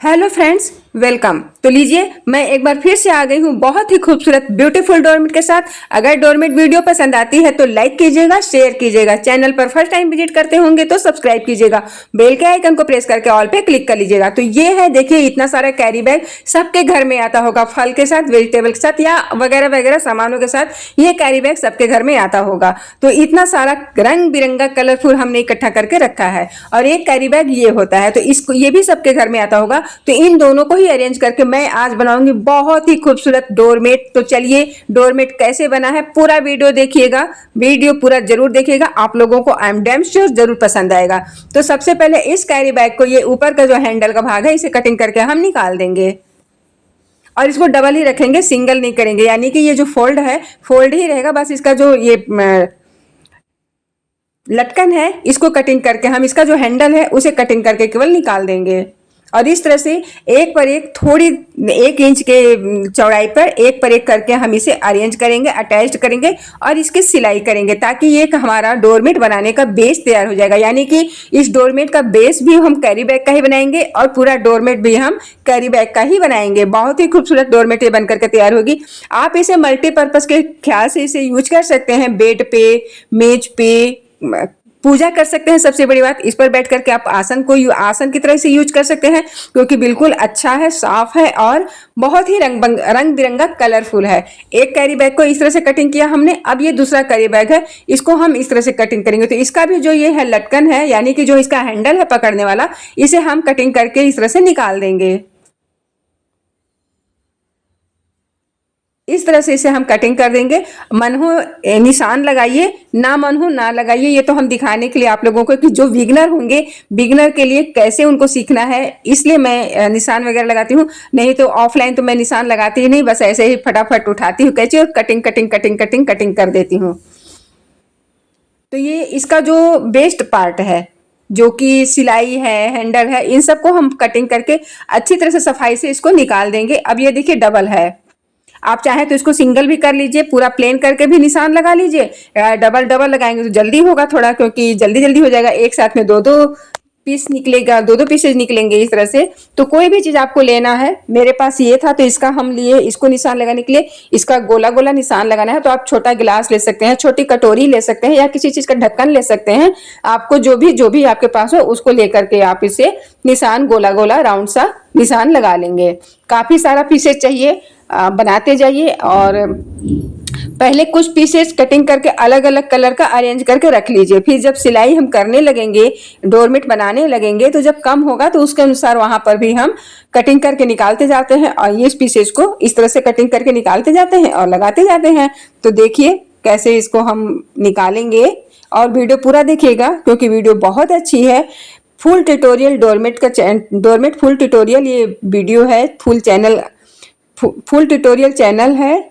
Hello friends, welcome. तो लीजिए, मैं एक बार फिर से आ गई हूँ बहुत ही खूबसूरत ब्यूटीफुल डोरमेट के साथ। अगर डोरमेट वीडियो पसंद आती है तो लाइक कीजिएगा, शेयर कीजिएगा। चैनल पर फर्स्ट टाइम विजिट करते होंगे तो सब्सक्राइब कीजिएगा, बेल के आइकन को प्रेस करके ऑल पे क्लिक कर लीजिएगा। तो ये है, देखिए इतना सारा कैरी बैग सबके घर में आता होगा, फल के साथ, वेजिटेबल के साथ या वगैरह वगैरह सामानों के साथ ये कैरी बैग सबके घर में आता होगा। तो इतना सारा रंग बिरंगा कलरफुल हमने इकट्ठा करके रखा है और एक कैरी बैग ये होता है, तो इसको ये भी सबके घर में आता होगा। तो इन दोनों को ही अरेंज करके मैं आज बनाऊंगी बहुत ही खूबसूरत डोरमेट। तो चलिए, डोरमेट कैसे बना है पूरा वीडियो देखिएगा, वीडियो पूरा जरूर देखिएगा, आप लोगों को आई एम डैम श्योर जरूर पसंद आएगा। तो सबसे पहले इस कैरी बैग को, ये ऊपर का जो हैंडल का भाग है, इसे कटिंग करके हम निकाल देंगे और इसको डबल ही रखेंगे, सिंगल नहीं करेंगे। यानी कि ये जो फोल्ड है, फोल्ड ही रहेगा, बस इसका जो ये लटकन है इसको कटिंग करके हम इसका जो हैंडल है उसे कटिंग करके केवल निकाल देंगे। और इस तरह से एक पर एक, थोड़ी 1 इंच के चौड़ाई पर एक पर एक करके हम इसे अरेंज करेंगे, अटैच करेंगे और इसकी सिलाई करेंगे, ताकि ये हमारा डोरमेट बनाने का बेस तैयार हो जाएगा। यानी कि इस डोरमेट का बेस भी हम कैरी बैग का ही बनाएंगे और पूरा डोरमेट भी हम कैरी बैग का ही बनाएंगे। बहुत ही खूबसूरत डोरमेट ये बनकर के तैयार होगी। आप इसे मल्टीपर्पज के ख्याल से इसे यूज कर सकते हैं, बेड पे, मेज पे, पूजा कर सकते हैं। सबसे बड़ी बात, इस पर बैठ करके आप आसन को आसन की तरह से यूज कर सकते हैं, क्योंकि बिल्कुल अच्छा है, साफ है और बहुत ही रंग बिरंगा कलरफुल है। एक कैरी बैग को इस तरह से कटिंग किया हमने, अब ये दूसरा कैरी बैग है, इसको हम इस तरह से कटिंग करेंगे। तो इसका भी जो ये है लटकन है, यानी कि जो इसका हैंडल है पकड़ने वाला, इसे हम कटिंग करके इस तरह से निकाल देंगे। इस तरह से इसे हम कटिंग कर देंगे। मन हो निशान लगाइए, ना मन हो ना लगाइए। ये तो हम दिखाने के लिए आप लोगों को, कि जो बिगनर होंगे, बिगनर के लिए कैसे उनको सीखना है, इसलिए मैं निशान वगैरह लगाती हूँ। नहीं तो ऑफलाइन तो मैं निशान लगाती ही नहीं, बस ऐसे ही फटाफट उठाती हूँ कैंची और cutting cutting cutting cutting cutting कर देती हूँ। तो ये इसका जो बेस्ट पार्ट है, जो कि सिलाई है, हैंडल है, इन सबको हम कटिंग करके अच्छी तरह से सफाई से इसको निकाल देंगे। अब ये देखिए डबल है, आप चाहे तो इसको सिंगल भी कर लीजिए, पूरा प्लेन करके भी निशान लगा लीजिए। डबल डबल लगाएंगे तो जल्दी होगा थोड़ा, क्योंकि जल्दी जल्दी हो जाएगा। एक साथ में दो दो पीस निकलेगा, दो दो पीसेज निकलेंगे इस तरह से। तो कोई भी चीज आपको लेना है, मेरे पास ये था तो इसका हम लिए, इसको निशान लगाने के लिए इसका गोला गोला निशान लगाना है। तो आप छोटा गिलास ले सकते हैं, छोटी कटोरी ले सकते हैं, या किसी चीज का ढक्कन ले सकते हैं। आपको जो भी आपके पास हो उसको लेकर के आप इसे निशान गोला गोला राउंड सा निशान लगा लेंगे। काफी सारा पीसेज चाहिए, बनाते जाइए और पहले कुछ पीसेस कटिंग करके अलग अलग कलर का अरेंज करके रख लीजिए। फिर जब सिलाई हम करने लगेंगे, डोरमेट बनाने लगेंगे, तो जब कम होगा तो उसके अनुसार वहां पर भी हम कटिंग करके निकालते जाते हैं और ये पीसेस को इस तरह से कटिंग करके निकालते जाते हैं और लगाते जाते हैं। तो देखिए कैसे इसको हम निकालेंगे, और वीडियो पूरा देखिएगा क्योंकि वीडियो बहुत अच्छी है। Full tutorial doormat full tutorial ये वीडियो है, फुल ट्यूटोरियल चैनल है।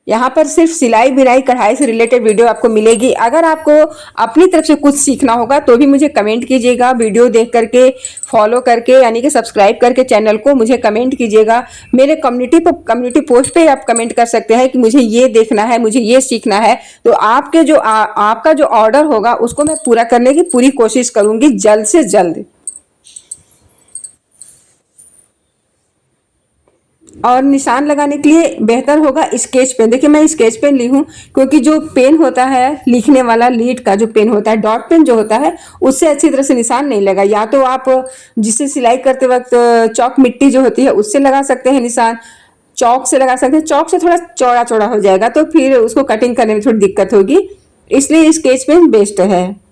यहाँ पर सिर्फ सिलाई बिनाई कढ़ाई से रिलेटेड वीडियो आपको मिलेगी। अगर आपको अपनी तरफ से कुछ सीखना होगा तो भी मुझे कमेंट कीजिएगा, वीडियो देख करके, फॉलो करके, यानी कि सब्सक्राइब करके चैनल को मुझे कमेंट कीजिएगा। मेरे कम्युनिटी पोस्ट पे आप कमेंट कर सकते हैं कि मुझे ये देखना है, मुझे ये सीखना है। तो आपके जो आपका जो ऑर्डर होगा उसको मैं पूरा करने की पूरी कोशिश करूंगी जल्द से जल्द। और निशान लगाने के लिए बेहतर होगा स्केच पेन। देखिए मैं स्केच पेन ली हूँ, क्योंकि जो पेन होता है लिखने वाला, लीड का जो पेन होता है, डॉट पेन जो होता है, उससे अच्छी तरह से निशान नहीं लगा। या तो आप जिससे सिलाई करते वक्त चौक मिट्टी जो होती है उससे लगा सकते हैं निशान, चौक से लगा सकते हैं। चौक से थोड़ा चौड़ा चौड़ा हो जाएगा तो फिर उसको कटिंग करने में थोड़ी दिक्कत होगी, इसलिए स्केच पेन बेस्ट है।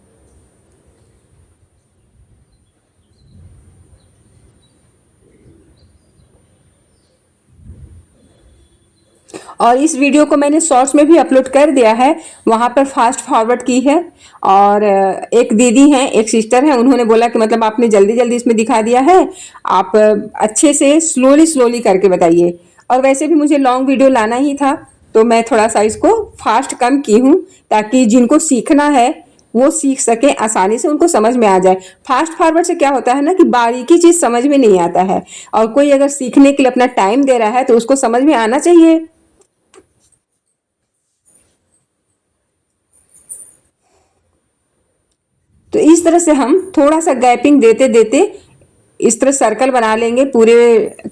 और इस वीडियो को मैंने शॉर्ट्स में भी अपलोड कर दिया है, वहां पर फास्ट फॉरवर्ड की है। और एक दीदी हैं, एक सिस्टर हैं, उन्होंने बोला कि मतलब आपने जल्दी जल्दी इसमें दिखा दिया है, आप अच्छे से स्लोली स्लोली करके बताइए। और वैसे भी मुझे लॉन्ग वीडियो लाना ही था, तो मैं थोड़ा सा इसको फास्ट कम की हूँ, ताकि जिनको सीखना है वो सीख सके, आसानी से उनको समझ में आ जाए। फास्ट फॉरवर्ड से क्या होता है ना, कि बारीकी चीज समझ में नहीं आता है, और कोई अगर सीखने के लिए अपना टाइम दे रहा है तो उसको समझ में आना चाहिए। तो इस तरह से हम थोड़ा सा गैपिंग देते देते इस तरह सर्कल बना लेंगे पूरे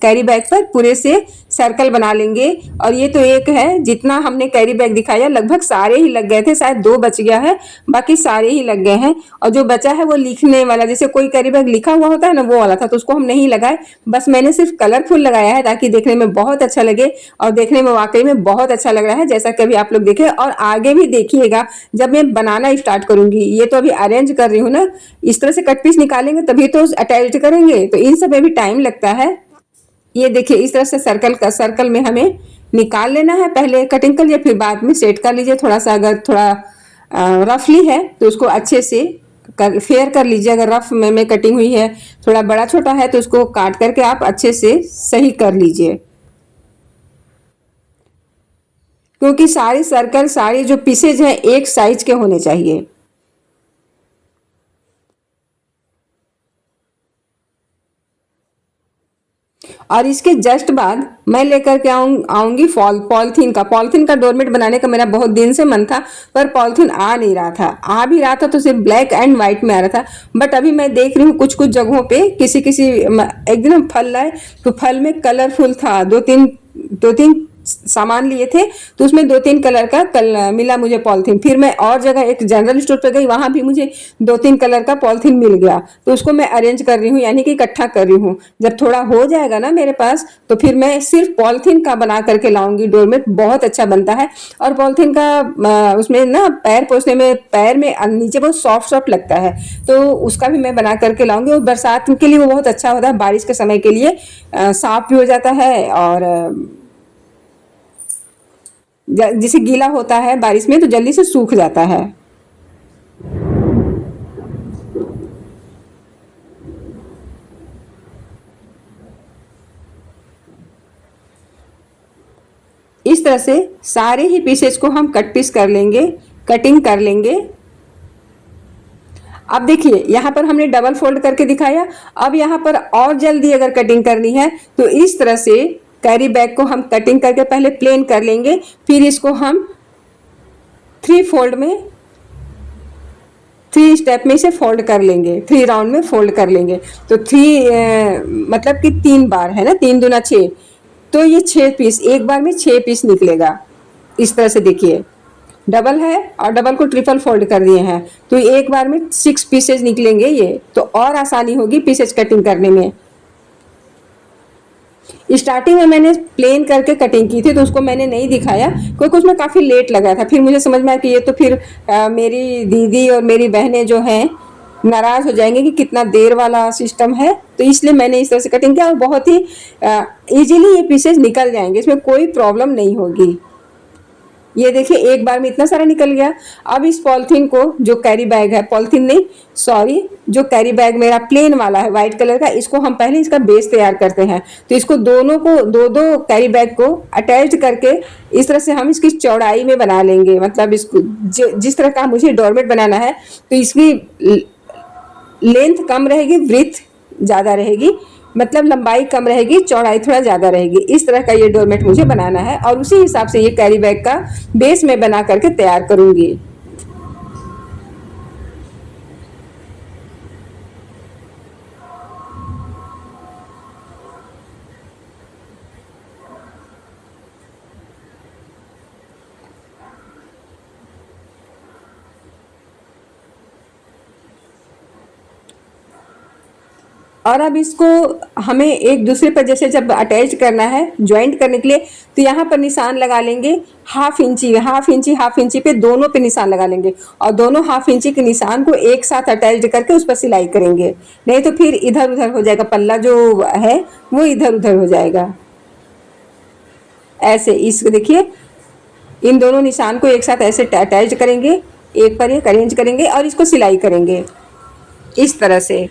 कैरी बैग पर, पूरे से सर्कल बना लेंगे। और ये तो एक है, जितना हमने कैरी बैग दिखाया लगभग सारे ही लग गए थे, शायद 2 बच गया है, बाकी सारे ही लग गए हैं। और जो बचा है वो लिखने वाला, जैसे कोई कैरी बैग लिखा हुआ होता है ना, वो वाला था, तो उसको हम नहीं लगाए, बस मैंने सिर्फ कलरफुल लगाया है ताकि देखने में बहुत अच्छा लगे। और देखने में वाकई में बहुत अच्छा लग रहा है, जैसा कि अभी आप लोग देखे। और आगे भी देखिएगा जब मैं बनाना स्टार्ट करूंगी। ये तो अभी अरेंज कर रही हूँ ना, इस तरह से कट पीस निकालेंगे तभी तो अटैच करेंगे, तो इन सब में भी टाइम लगता है। ये देखिए इस तरह से सर्कल में हमें निकाल लेना है, पहले कटिंग कर लिए, फिर बाद में सेट कर लीजिए। थोड़ा सा अगर थोड़ा रफली है तो उसको अच्छे से फेयर कर लीजिए। अगर रफ में कटिंग हुई है, थोड़ा बड़ा छोटा है, तो उसको काट करके आप अच्छे से सही कर लीजिए, क्योंकि सारी सर्कल, सारी जो पीसेज हैं एक साइज के होने चाहिए। और इसके जस्ट बाद मैं लेकर के आऊंगी पॉलिथीन का डोरमेट बनाने का मेरा बहुत दिन से मन था, पर पॉलिथीन आ नहीं रहा था। आ भी रहा था तो सिर्फ ब्लैक एंड व्हाइट में आ रहा था। बट अभी मैं देख रही हूँ कुछ कुछ जगहों पे किसी किसी एक दिन हम फल लाए तो फल में कलरफुल था, दो तीन सामान लिए थे, तो उसमें 2-3 कलर का मिला मुझे पॉलिथीन। फिर मैं और जगह एक जनरल स्टोर पे गई, वहां भी मुझे 2-3 कलर का पॉलिथीन मिल गया, तो उसको मैं अरेंज कर रही हूँ, यानी कि इकट्ठा कर रही हूँ। जब थोड़ा हो जाएगा ना मेरे पास, तो फिर मैं सिर्फ पॉलिथीन का बना करके लाऊंगी डोरमेट। बहुत अच्छा बनता है। और पॉलिथीन का उसमें ना पैर पोछने में, पैर में नीचे बहुत सॉफ्ट सॉफ्ट लगता है, तो उसका भी मैं बना करके लाऊंगी। और बरसात के लिए वो बहुत अच्छा होता है, बारिश के समय के लिए साफ भी हो जाता है, और जैसे गीला होता है बारिश में तो जल्दी से सूख जाता है। इस तरह से सारे ही पीसेस को हम कट पीस कर लेंगे, कटिंग कर लेंगे। अब देखिए यहाँ पर हमने डबल फोल्ड करके दिखाया। अब यहाँ पर और जल्दी अगर कटिंग करनी है तो इस तरह से कैरी बैग को हम कटिंग करके पहले प्लेन कर लेंगे, फिर इसको हम 3 स्टेप में इसे फोल्ड कर लेंगे, 3 राउंड में फोल्ड कर लेंगे। तो 3 मतलब कि 3 बार है ना, 3 दूना 6, तो ये 6 पीस, एक बार में 6 पीस निकलेगा। इस तरह से देखिए, डबल है और डबल को ट्रिपल फोल्ड कर दिए हैं, तो एक बार में 6 पीसेज निकलेंगे। ये तो और आसानी होगी पीसेज कटिंग करने में। स्टार्टिंग में मैंने प्लेन करके कटिंग की थी, तो उसको मैंने नहीं दिखाया क्योंकि उसमें काफ़ी लेट लगा था। फिर मुझे समझ में आया कि ये तो फिर मेरी दीदी और मेरी बहनें जो हैं नाराज़ हो जाएंगे कि कितना देर वाला सिस्टम है, तो इसलिए मैंने इस तरह से कटिंग किया। और बहुत ही ईजिली ये पीसेज निकल जाएंगे, इसमें कोई प्रॉब्लम नहीं होगी। ये देखिए एक बार में इतना सारा निकल गया। अब इस पॉलिथीन को, जो कैरी बैग है, पॉलिथीन नहीं सॉरी, जो कैरी बैग मेरा प्लेन वाला है व्हाइट कलर का, इसको हम पहले इसका बेस तैयार करते हैं। तो इसको दोनों को, दो कैरी बैग को अटैच करके इस तरह से हम इसकी चौड़ाई में बना लेंगे। मतलब इसको जिस तरह का मुझे डोरमेट बनाना है, तो इसकी लेंथ कम रहेगी, ब्रीथ ज़्यादा रहेगी, मतलब लंबाई कम रहेगी, चौड़ाई थोड़ा ज़्यादा रहेगी। इस तरह का ये डोरमेट मुझे बनाना है, और उसी हिसाब से ये कैरी बैग का बेस मैं बना करके तैयार करूंगी। और अब इसको हमें एक दूसरे पर जैसे जब अटैच करना है ज्वाइंट करने के लिए, तो यहाँ पर निशान लगा लेंगे। हाफ इंची पे दोनों पे निशान लगा लेंगे, और दोनों हाफ इंची के निशान को एक साथ अटैच करके उस पर सिलाई करेंगे, नहीं तो फिर इधर उधर हो जाएगा, पल्ला जो है वो इधर उधर हो जाएगा। ऐसे इसको देखिए, इन दोनों निशान को एक साथ ऐसे अटैच करेंगे, एक पर एक अरेंज करेंगे और इसको सिलाई करेंगे इस तरह से।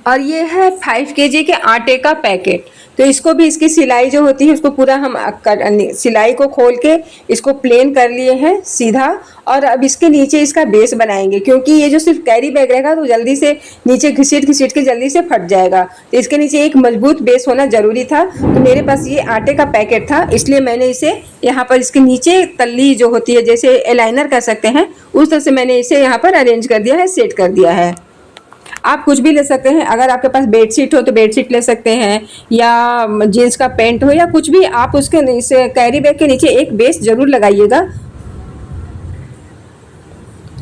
और ये है 5 kg के आटे का पैकेट। तो इसको भी इसकी सिलाई जो होती है उसको पूरा हम सिलाई को खोल के इसको प्लेन कर लिए हैं सीधा। और अब इसके नीचे इसका बेस बनाएंगे, क्योंकि ये जो सिर्फ कैरी बैग रहेगा तो जल्दी से नीचे घिसीट घिसीट के जल्दी से फट जाएगा। तो इसके नीचे एक मजबूत बेस होना जरूरी था। तो मेरे पास ये आटे का पैकेट था, इसलिए मैंने इसे यहाँ पर इसके नीचे तल्ली जो होती है, जैसे एलाइनर कह सकते हैं, उस तरह से मैंने इसे यहाँ पर अरेंज कर दिया है, सेट कर दिया है। आप कुछ भी ले सकते हैं, अगर आपके पास बेडशीट हो तो बेडशीट ले सकते हैं, या जीन्स का पैंट हो, या कुछ भी आप उसके इस कैरी बैग के नीचे एक बेस जरूर लगाइएगा।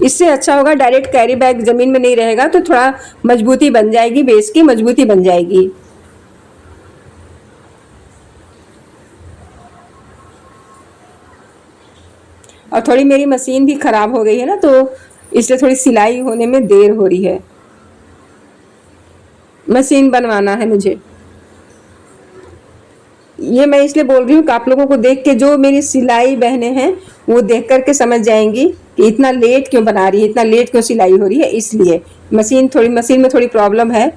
इससे अच्छा होगा, डायरेक्ट कैरी बैग जमीन में नहीं रहेगा तो थोड़ा मजबूती बन जाएगी, बेस की मजबूती बन जाएगी। और थोड़ी मेरी मशीन भी खराब हो गई है ना, तो इसलिए थोड़ी सिलाई होने में देर हो रही है। मशीन बनवाना है मुझे। ये मैं इसलिए बोल रही हूँ कि आप लोगों को देख के जो मेरी सिलाई बहनें हैं वो देख करके समझ जाएंगी कि इतना लेट क्यों बना रही है, इतना लेट क्यों सिलाई हो रही है। इसलिए मशीन में थोड़ी प्रॉब्लम है,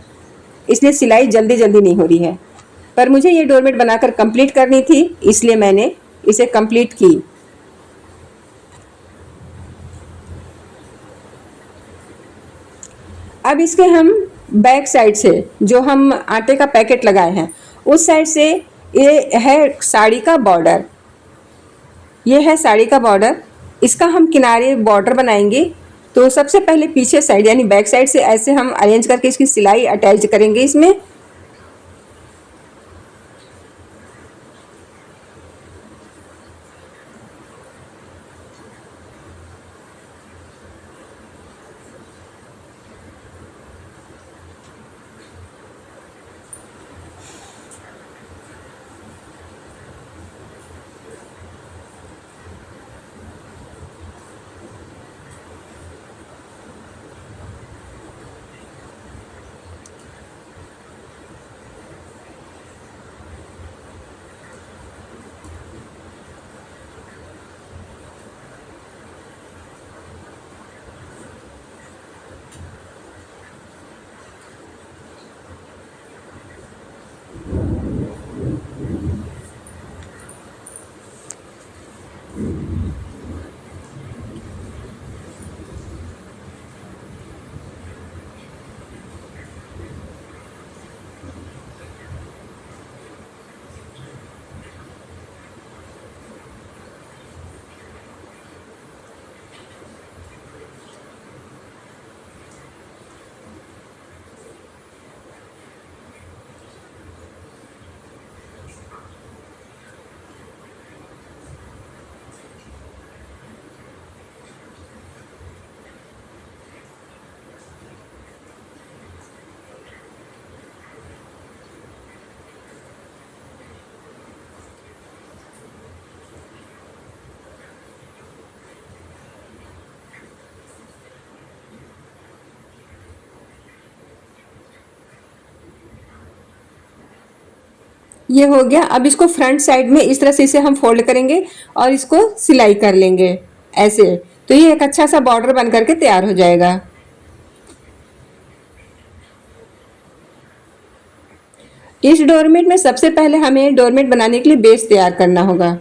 इसलिए सिलाई जल्दी जल्दी नहीं हो रही है। पर मुझे ये डोरमेट बनाकर कंप्लीट करनी थी, इसलिए मैंने इसे कंप्लीट की। अब इसके हम बैक साइड से जो हम आटे का पैकेट लगाए हैं उस साइड से, ये है साड़ी का बॉर्डर, ये है साड़ी का बॉर्डर। इसका हम किनारे बॉर्डर बनाएंगे। तो सबसे पहले पीछे साइड यानी बैक साइड से ऐसे हम अरेंज करके इसकी सिलाई अटैच करेंगे इसमें। ये हो गया। अब इसको फ्रंट साइड में इस तरह से इसे हम फोल्ड करेंगे और इसको सिलाई कर लेंगे ऐसे। तो ये एक अच्छा सा बॉर्डर बन करके तैयार हो जाएगा। इस डोरमेट में सबसे पहले हमें डोरमेट बनाने के लिए बेस तैयार करना होगा।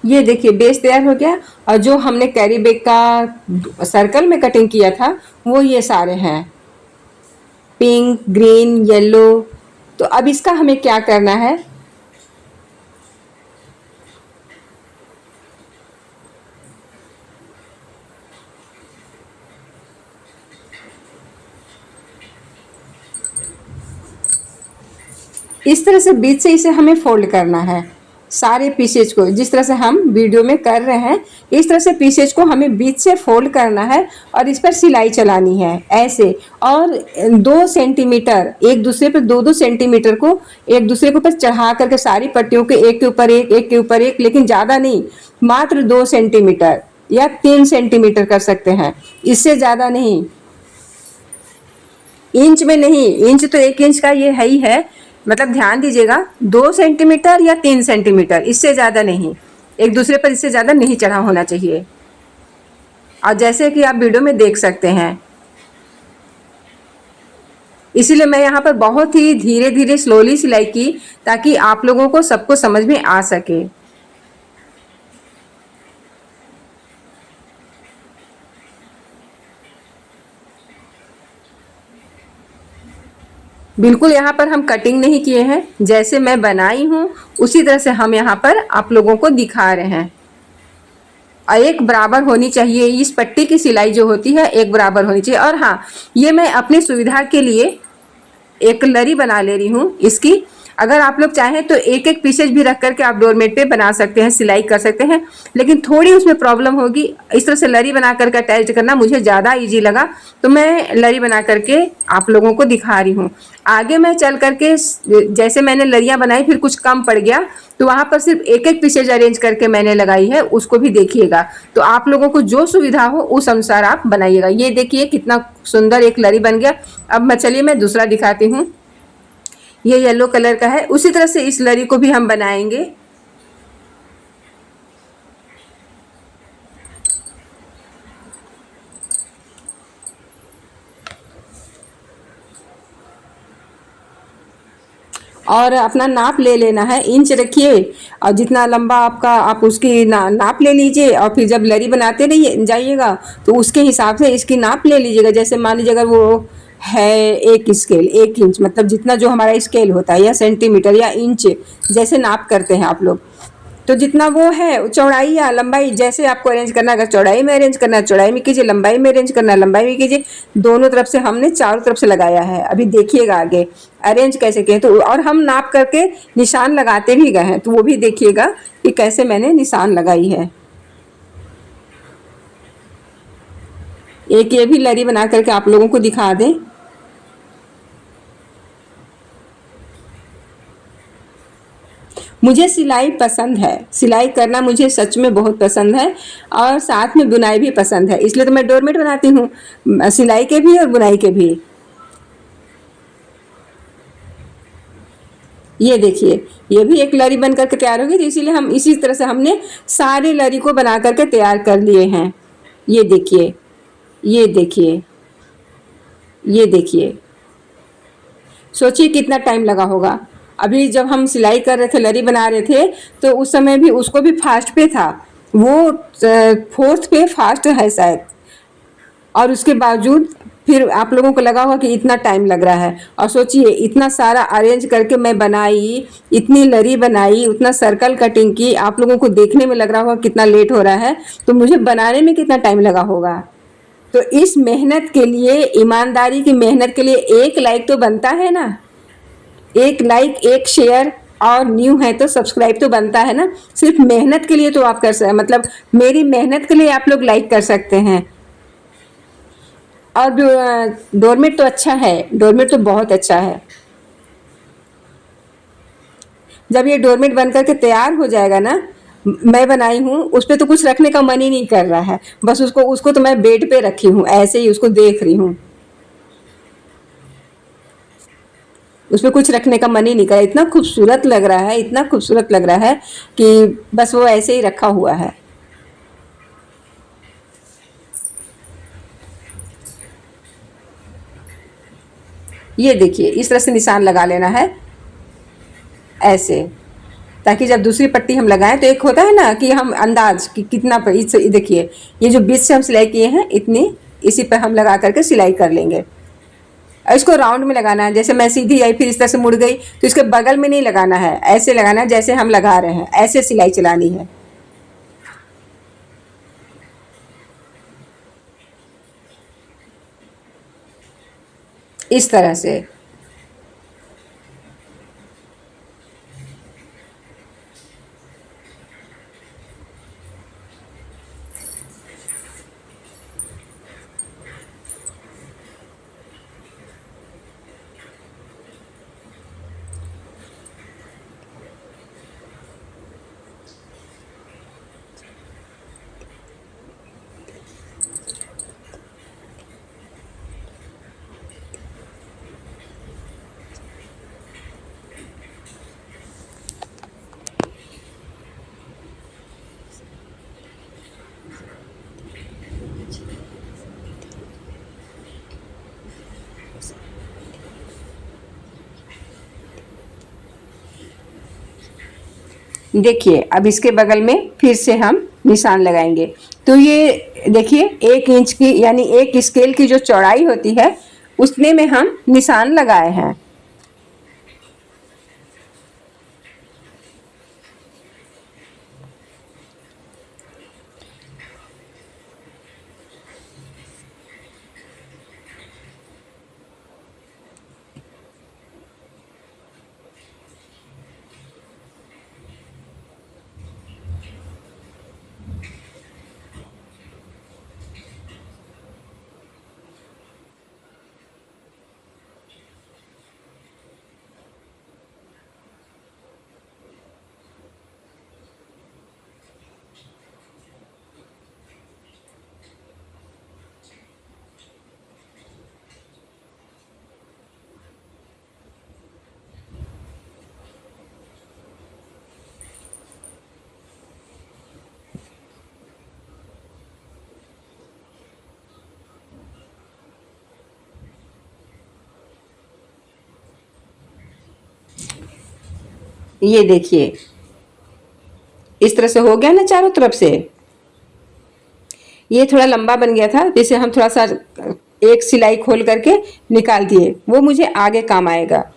ये देखिए बेस तैयार हो गया। और जो हमने कैरी बैग का सर्कल में कटिंग किया था वो ये सारे हैं, पिंक, ग्रीन, येलो। तो अब इसका हमें क्या करना है, इस तरह से बीच से इसे हमें फोल्ड करना है। सारे पीसेज को जिस तरह से हम वीडियो में कर रहे हैं, इस तरह से पीसेज को हमें बीच से फोल्ड करना है और इस पर सिलाई चलानी है ऐसे। और 2 सेंटीमीटर एक दूसरे पर 2-2 सेंटीमीटर को एक दूसरे के ऊपर चढ़ा करके सारी पट्टियों के एक के ऊपर एक के ऊपर एक, लेकिन ज़्यादा नहीं, मात्र 2 सेंटीमीटर या 3 सेंटीमीटर कर सकते हैं, इससे ज़्यादा नहीं। इंच में नहीं, इंच तो 1 इंच का ये है ही है, मतलब ध्यान दीजिएगा, 2 सेंटीमीटर या 3 सेंटीमीटर, इससे ज़्यादा नहीं, एक दूसरे पर इससे ज़्यादा नहीं चढ़ा होना चाहिए। और जैसे कि आप वीडियो में देख सकते हैं, इसीलिए मैं यहाँ पर बहुत ही धीरे धीरे स्लोली सिलाई की ताकि आप लोगों को सबको समझ में आ सके। बिल्कुल यहाँ पर हम कटिंग नहीं किए हैं, जैसे मैं बनाई हूँ उसी तरह से हम यहाँ पर आप लोगों को दिखा रहे हैं। और एक बराबर होनी चाहिए, इस पट्टी की सिलाई जो होती है एक बराबर होनी चाहिए। और हाँ, ये मैं अपनी सुविधा के लिए एक लरी बना ले रही हूँ इसकी। अगर आप लोग चाहें तो एक एक पीसेज भी रख करके आप डोरमेट पे बना सकते हैं, सिलाई कर सकते हैं, लेकिन थोड़ी उसमें प्रॉब्लम होगी। इस तरह से लरी बना करके अटैच करना मुझे ज़्यादा इजी लगा, तो मैं लरी बना करके आप लोगों को दिखा रही हूँ। आगे मैं चल करके जैसे मैंने लरियाँ बनाई फिर कुछ कम पड़ गया, तो वहाँ पर सिर्फ एक एक पीसेज अरेंज करके मैंने लगाई है, उसको भी देखिएगा। तो आप लोगों को जो सुविधा हो उस अनुसार आप बनाइएगा। ये देखिए कितना सुंदर एक लरी बन गया। अब मैं चलिए मैं दूसरा दिखाती हूँ। ये येलो कलर का है, उसी तरह से इस लरी को भी हम बनाएंगे। और अपना नाप ले लेना है, इंच रखिए और जितना लंबा आपका आप उसकी नाप ले लीजिए। और फिर जब लरी बनाते रहिए जाइएगा तो उसके हिसाब से इसकी नाप ले लीजिएगा। जैसे मान लीजिए अगर वो है एक स्केल 1 इंच, मतलब जितना जो हमारा स्केल होता है, या सेंटीमीटर या इंच, जैसे नाप करते हैं आप लोग, तो जितना वो है चौड़ाई या लंबाई जैसे आपको अरेंज करना है, अगर चौड़ाई में अरेंज करना है चौड़ाई में कीजिए, लंबाई में अरेंज करना है लंबाई में कीजिए। दोनों तरफ से हमने चारों तरफ से लगाया है, अभी देखिएगा आगे अरेंज कैसे किए। तो और हम नाप करके निशान लगाते भी गए हैं, तो वो भी देखिएगा कि कैसे मैंने निशान लगाई है। एक ये भी लरी बना करके आप लोगों को दिखा दें। मुझे सिलाई पसंद है, सिलाई करना मुझे सच में बहुत पसंद है, और साथ में बुनाई भी पसंद है, इसलिए तो मैं डोरमेट बनाती हूँ, सिलाई के भी और बुनाई के भी। ये देखिए ये भी एक लरी बन करके तैयार होगी, तो इसीलिए हम इसी तरह से हमने सारे लरी को बना करके तैयार कर लिए हैं। ये देखिए, ये देखिए, ये देखिए, सोचिए कितना टाइम लगा होगा। अभी जब हम सिलाई कर रहे थे, लरी बना रहे थे, तो उस समय भी उसको भी फास्ट पे था, वो 4th पे फास्ट है शायद, और उसके बावजूद फिर आप लोगों को लगा होगा कि इतना टाइम लग रहा है। और सोचिए इतना सारा अरेंज करके मैं बनाई, इतनी लरी बनाई, उतना सर्कल कटिंग की, आप लोगों को देखने में लग रहा होगा कितना लेट हो रहा है, तो मुझे बनाने में कितना टाइम लगा होगा। तो इस मेहनत के लिए, ईमानदारी की मेहनत के लिए एक लाइक तो बनता है ना, एक लाइक, एक शेयर, और न्यू है तो सब्सक्राइब तो बनता है ना। सिर्फ मेहनत के लिए तो आप कर सकते, मतलब मेरी मेहनत के लिए आप लोग लाइक कर सकते हैं। और डोरमेट तो अच्छा है, डोरमेट तो बहुत अच्छा है। जब ये डोरमेट बन करके तैयार हो जाएगा ना, मैं बनाई हूँ, उस पर तो कुछ रखने का मन ही नहीं कर रहा है, बस उसको उसको तो मैं बेड पे रखी हूँ, ऐसे ही उसको देख रही हूँ, उसमें कुछ रखने का मन ही नहीं कर रहा। इतना खूबसूरत लग रहा है, इतना खूबसूरत लग रहा है कि बस वो ऐसे ही रखा हुआ है। ये देखिए इस तरह से निशान लगा लेना है ऐसे। ताकि जब दूसरी पट्टी हम लगाएं तो एक होता है ना कि हम अंदाज कि कितना देखिए ये जो बीच से हम सिलाई किए हैं इतनी, इसी पर हम लगा करके सिलाई कर लेंगे। और इसको राउंड में लगाना है, जैसे मैं सीधी आई फिर इस तरह से मुड़ गई तो इसके बगल में नहीं लगाना है, ऐसे लगाना है जैसे हम लगा रहे हैं, ऐसे सिलाई चलानी है इस तरह से। देखिए अब इसके बगल में फिर से हम निशान लगाएंगे। तो ये देखिए 1 इंच की यानी एक स्केल की जो चौड़ाई होती है उतने में हम निशान लगाए हैं। ये देखिए इस तरह से हो गया ना चारों तरफ से। ये थोड़ा लंबा बन गया था, जिसे हम थोड़ा सा एक सिलाई खोल करके निकाल दिए, वो मुझे आगे काम आएगा।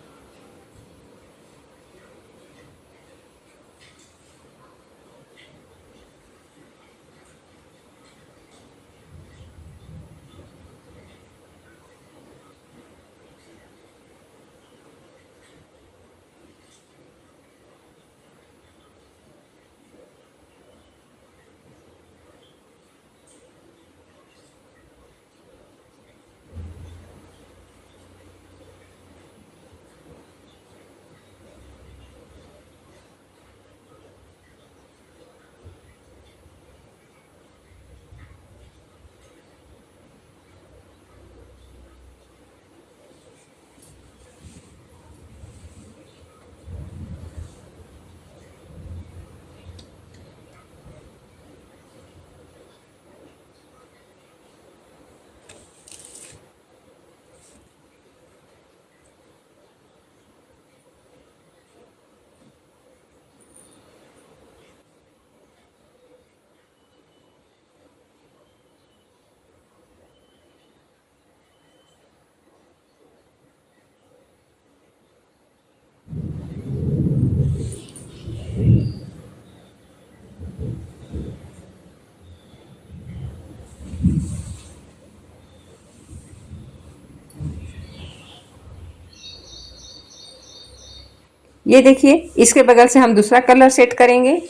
ये देखिए इसके बगल से हम दूसरा कलर सेट करेंगे।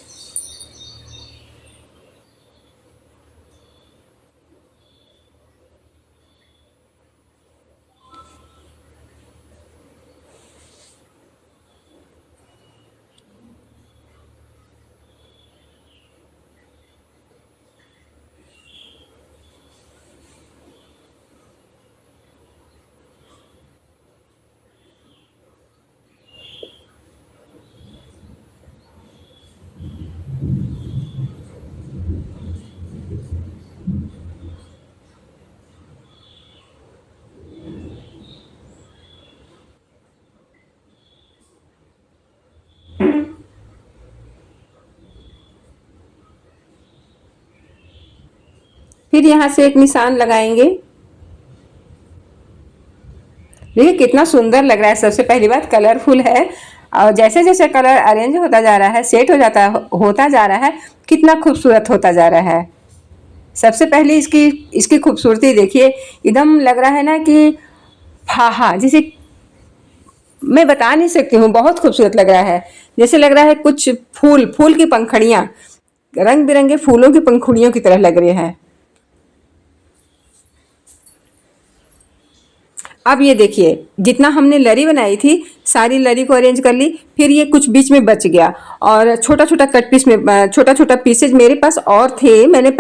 फिर यहाँ से एक निशान लगाएंगे। देखिए कितना सुंदर लग रहा है। सबसे पहली बात कलरफुल है, और जैसे जैसे कलर अरेंज होता जा रहा है, सेट होता जा रहा है, कितना खूबसूरत होता जा रहा है। सबसे पहले इसकी इसकी खूबसूरती देखिए, एकदम लग रहा है ना कि हाँ जिसे मैं बता नहीं सकती हूँ, बहुत खूबसूरत लग रहा है। जैसे लग रहा है कुछ फूल फूल की पंखुड़ियाँ, रंग बिरंगे फूलों की पंखुड़ियों की तरह लग रहे हैं। अब ये देखिए, जितना हमने लरी बनाई थी, सारी लरी को अरेंज कर ली। फिर ये कुछ बीच में बच गया, और छोटा छोटा कट पीस में छोटा छोटा पीसेज मेरे पास और थे, मैंने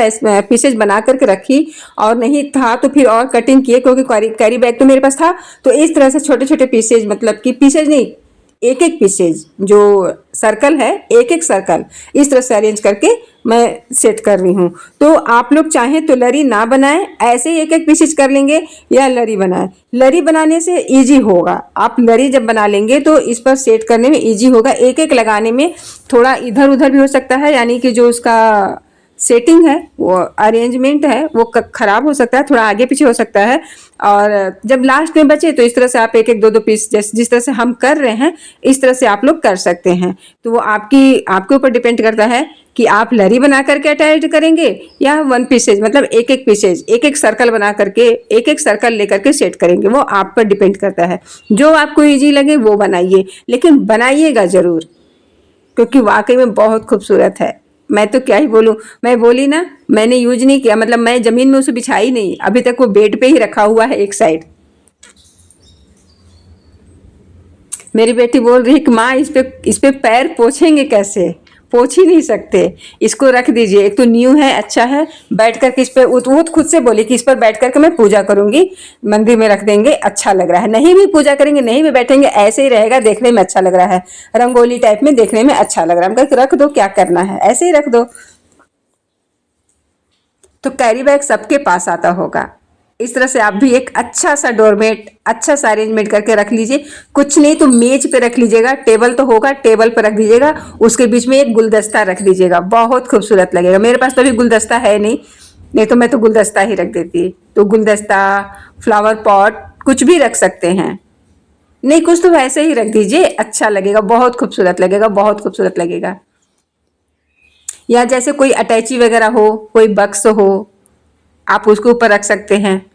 पीसेज बना करके रखी। और नहीं था तो फिर और कटिंग किए, क्योंकि कैरी बैग तो मेरे पास था। तो इस तरह से छोटे छोटे पीसेज, मतलब कि पीसेज नहीं, एक एक पीसेज जो सर्कल है, एक एक सर्कल इस तरह से अरेंज करके मैं सेट कर रही हूँ। तो आप लोग चाहें तो लरी ना बनाएं, ऐसे ही एक एक पीसेज कर लेंगे, या लरी बनाएं। लरी बनाने से इजी होगा, आप लरी जब बना लेंगे तो इस पर सेट करने में इजी होगा। एक एक लगाने में थोड़ा इधर उधर भी हो सकता है, यानी कि जो उसका सेटिंग है, वो अरेंजमेंट है, वो खराब हो सकता है, थोड़ा आगे पीछे हो सकता है। और जब लास्ट में बचे तो इस तरह से आप एक एक दो दो पीस, जिस तरह से हम कर रहे हैं, इस तरह से आप लोग कर सकते हैं। तो वो आपके ऊपर डिपेंड करता है कि आप लरी बना करके अटैच करेंगे, या वन पीसेज, मतलब एक एक पीसेज, एक एक सर्कल बना करके, एक एक सर्कल लेकर के सेट करेंगे। वो आप पर डिपेंड करता है, जो आपको इजी लगे वो बनाइए, लेकिन बनाइएगा जरूर, क्योंकि वाकई में बहुत खूबसूरत है। मैं तो क्या ही बोलूं, मैं बोली ना, मैंने यूज नहीं किया, मतलब मैं जमीन में उसे बिछाई नहीं, अभी तक वो बेड पे ही रखा हुआ है एक साइड। मेरी बेटी बोल रही है कि माँ इस पे पैर पोछेंगे कैसे, पोछ ही नहीं सकते, इसको रख दीजिए, एक तो न्यू है, अच्छा है, बैठ करके इस पे, वो तो खुद से बोली कि इस पर बैठ करके मैं पूजा करूंगी, मंदिर में रख देंगे, अच्छा लग रहा है। नहीं भी पूजा करेंगे, नहीं भी बैठेंगे, ऐसे ही रहेगा, देखने में अच्छा लग रहा है, रंगोली टाइप में देखने में अच्छा लग रहा है। हम कहा रख दो, क्या करना है, ऐसे ही रख दो। तो कैरी बैग सबके पास आता होगा। इस तरह से आप भी एक अच्छा सा डोरमेट, अच्छा सा अरेंजमेंट करके रख लीजिए। कुछ नहीं तो मेज पे रख लीजिएगा, टेबल तो होगा, टेबल पर रख दीजिएगा, उसके बीच में एक गुलदस्ता रख दीजिएगा, बहुत खूबसूरत लगेगा। मेरे पास तो अभी गुलदस्ता है नहीं, नहीं तो मैं तो गुलदस्ता ही रख देती। तो गुलदस्ता, फ्लावर पॉट, कुछ भी रख सकते हैं। नहीं, कुछ तो वैसे ही रख दीजिए, अच्छा लगेगा, बहुत खूबसूरत लगेगा, बहुत खूबसूरत लगेगा। या जैसे कोई अटैची वगैरह हो, कोई बक्स हो, आप उसके ऊपर रख सकते हैं,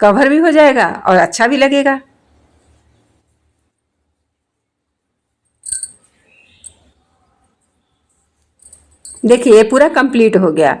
कवर भी हो जाएगा और अच्छा भी लगेगा। देखिए ये पूरा कंप्लीट हो गया।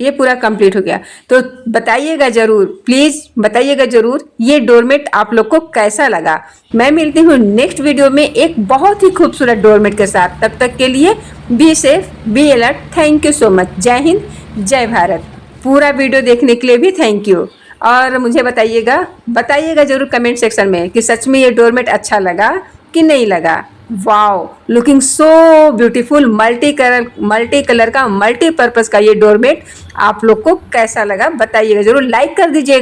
ये पूरा कंप्लीट हो गया। तो बताइएगा जरूर, प्लीज बताइएगा जरूर, ये डोरमेट आप लोग को कैसा लगा। मैं मिलती हूँ नेक्स्ट वीडियो में एक बहुत ही खूबसूरत डोरमेट के साथ। तब तक के लिए be safe, be alert. Thank you so much. जय हिंद, जय भारत। पूरा वीडियो देखने के लिए भी थैंक यू। और मुझे बताइएगा जरूर कमेंट सेक्शन में कि सच में ये डोरमेट अच्छा लगा कि नहीं लगा। Wow, looking so beautiful, multi colour का, मल्टीपर्पज का ये डोरमेट आप लोग को कैसा लगा बताइएगा जरूर, लाइक कर दीजिएगा।